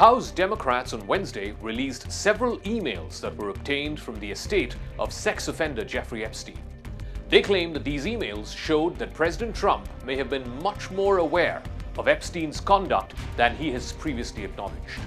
House Democrats on Wednesday released several emails that were obtained from the estate of sex offender Jeffrey Epstein. They claim that these emails showed that President Trump may have been much more aware of Epstein's conduct than he has previously acknowledged.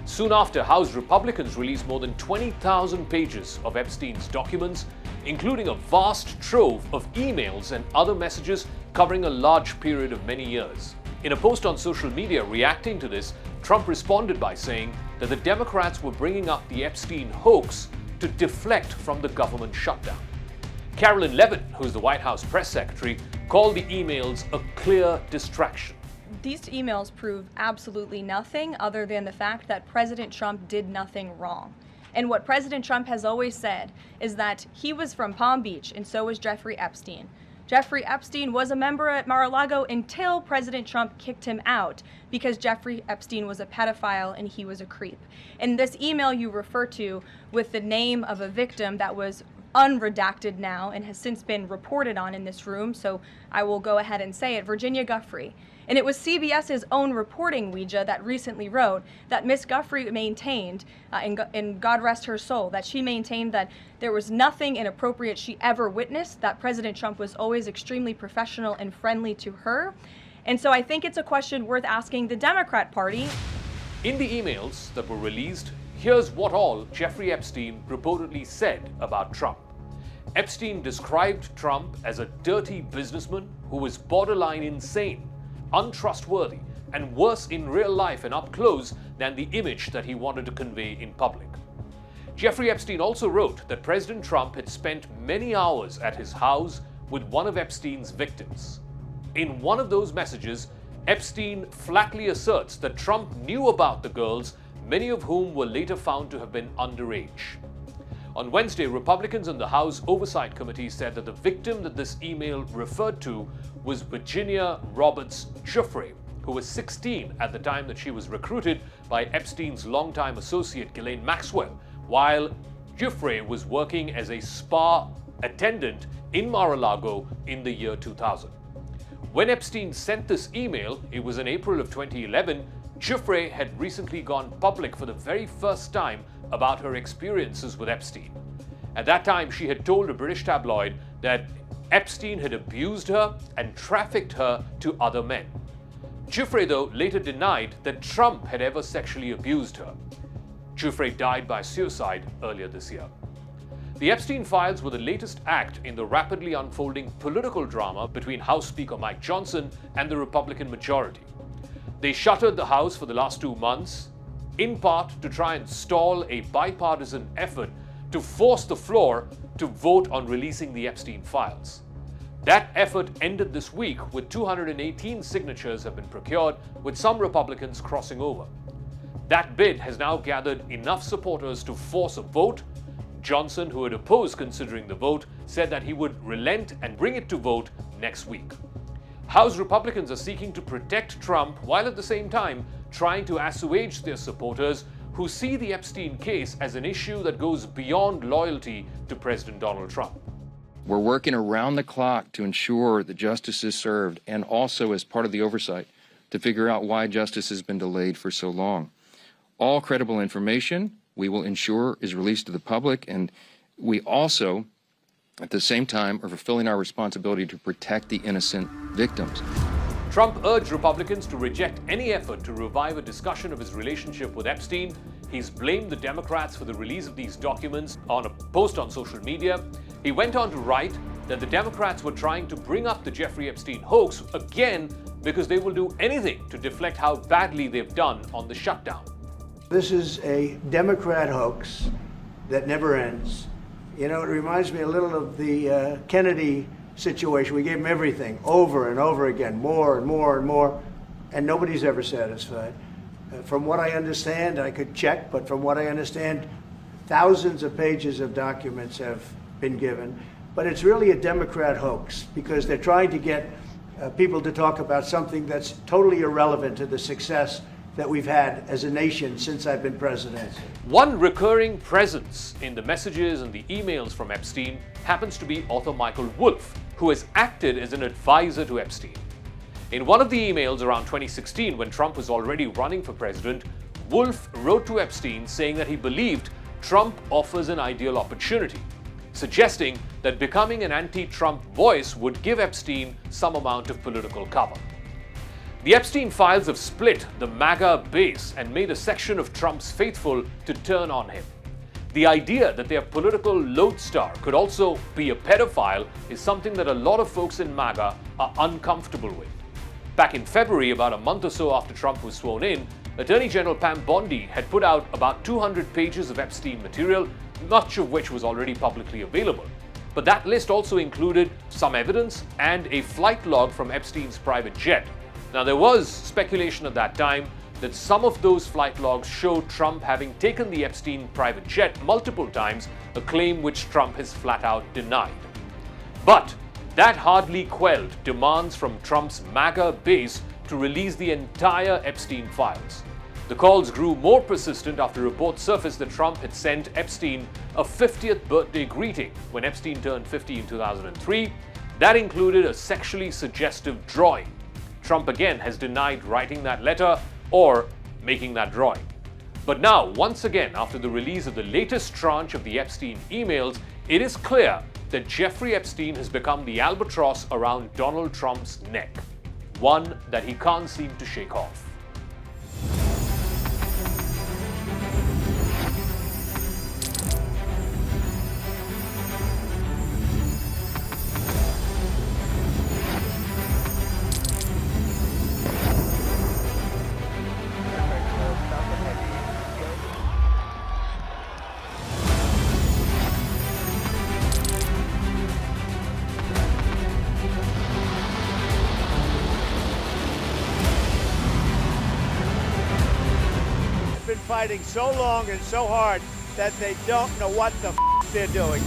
Soon after, House Republicans released more than 20,000 pages of Epstein's documents, including a vast trove of emails and other messages covering a large period of many years. In a post on social media reacting to this, Trump responded by saying that the Democrats were bringing up the Epstein hoax to deflect from the government shutdown. Carolyn Levin, who is the White House press secretary, called the emails a clear distraction. These emails prove absolutely nothing other than the fact that President Trump did nothing wrong. And what President Trump has always said is that he was from Palm Beach and so was Jeffrey Epstein. Jeffrey Epstein was a member at Mar-a-Lago until President Trump kicked him out because Jeffrey Epstein was a pedophile and he was a creep. And this email you refer to with the name of a victim that was unredacted now and has since been reported on in this room, so I will go ahead and say it, Virginia Giuffre. And it was CBS's own reporting, Ouija, that recently wrote that Miss Giuffre maintained, and God rest her soul, that she maintained that there was nothing inappropriate she ever witnessed, that President Trump was always extremely professional and friendly to her. And so I think it's a question worth asking the Democrat Party. In the emails that were released, here's what all Jeffrey Epstein reportedly said about Trump. Epstein described Trump as a dirty businessman who was borderline insane, untrustworthy, and worse in real life and up close than the image that he wanted to convey in public. Jeffrey Epstein also wrote that President Trump had spent many hours at his house with one of Epstein's victims. In one of those messages, Epstein flatly asserts that Trump knew about the girls, many of whom were later found to have been underage. On Wednesday, Republicans in the House Oversight Committee said that the victim that this email referred to was Virginia Roberts Giuffre, who was 16 at the time that she was recruited by Epstein's longtime associate Ghislaine Maxwell, while Giuffre was working as a spa attendant in Mar-a-Lago in the year 2000. When Epstein sent this email, it was in April of 2011, Giuffre had recently gone public for the very first time about her experiences with Epstein. At that time, she had told a British tabloid that Epstein had abused her and trafficked her to other men. Giuffre, though, later denied that Trump had ever sexually abused her. Giuffre died by suicide earlier this year. The Epstein files were the latest act in the rapidly unfolding political drama between House Speaker Mike Johnson and the Republican majority. They shuttered the House for the last 2 months, in part to try and stall a bipartisan effort to force the floor to vote on releasing the Epstein files. That effort ended this week with 218 signatures have been procured, with some Republicans crossing over. That bid has now gathered enough supporters to force a vote. Johnson, who had opposed considering the vote, said that he would relent and bring it to vote next week. House Republicans are seeking to protect Trump while at the same time trying to assuage their supporters who see the Epstein case as an issue that goes beyond loyalty to President Donald Trump. We're working around the clock to ensure that justice is served, and also as part of the oversight to figure out why justice has been delayed for so long. All credible information we will ensure is released to the public, and we also, at the same time, are fulfilling our responsibility to protect the innocent victims. Trump urged Republicans to reject any effort to revive a discussion of his relationship with Epstein. He's blamed the Democrats for the release of these documents on a post on social media. He went on to write that the Democrats were trying to bring up the Jeffrey Epstein hoax again because they will do anything to deflect how badly they've done on the shutdown. This is a Democrat hoax that never ends. You know, it reminds me a little of the Kennedy situation. We gave him everything over and over again, more and more and more, and nobody's ever satisfied. From what I understand, I could check, but from what I understand, thousands of pages of documents have been given. But it's really a Democrat hoax because they're trying to get people to talk about something that's totally irrelevant to the success that we've had as a nation since I've been president. One recurring presence in the messages and the emails from Epstein happens to be author Michael Wolff, who has acted as an advisor to Epstein. In one of the emails around 2016, when Trump was already running for president, Wolf wrote to Epstein saying that he believed Trump offers an ideal opportunity, suggesting that becoming an anti-Trump voice would give Epstein some amount of political cover. The Epstein files have split the MAGA base and made a section of Trump's faithful to turn on him. The idea that their political lodestar could also be a pedophile is something that a lot of folks in MAGA are uncomfortable with. Back in February, about a month or so after Trump was sworn in, Attorney General Pam Bondi had put out about 200 pages of Epstein material, much of which was already publicly available. But that list also included some evidence and a flight log from Epstein's private jet. Now, there was speculation at that time that some of those flight logs showed Trump having taken the Epstein private jet multiple times, a claim which Trump has flat out denied. But that hardly quelled demands from Trump's MAGA base to release the entire Epstein files. The calls grew more persistent after reports surfaced that Trump had sent Epstein a 50th birthday greeting when Epstein turned 50 in 2003. That included a sexually suggestive drawing. Trump again has denied writing that letter or making that drawing. But now, once again, after the release of the latest tranche of the Epstein emails, it is clear that Jeffrey Epstein has become the albatross around Donald Trump's neck, one that he can't seem to shake off. Been fighting so long and so hard that they don't know what the they're doing.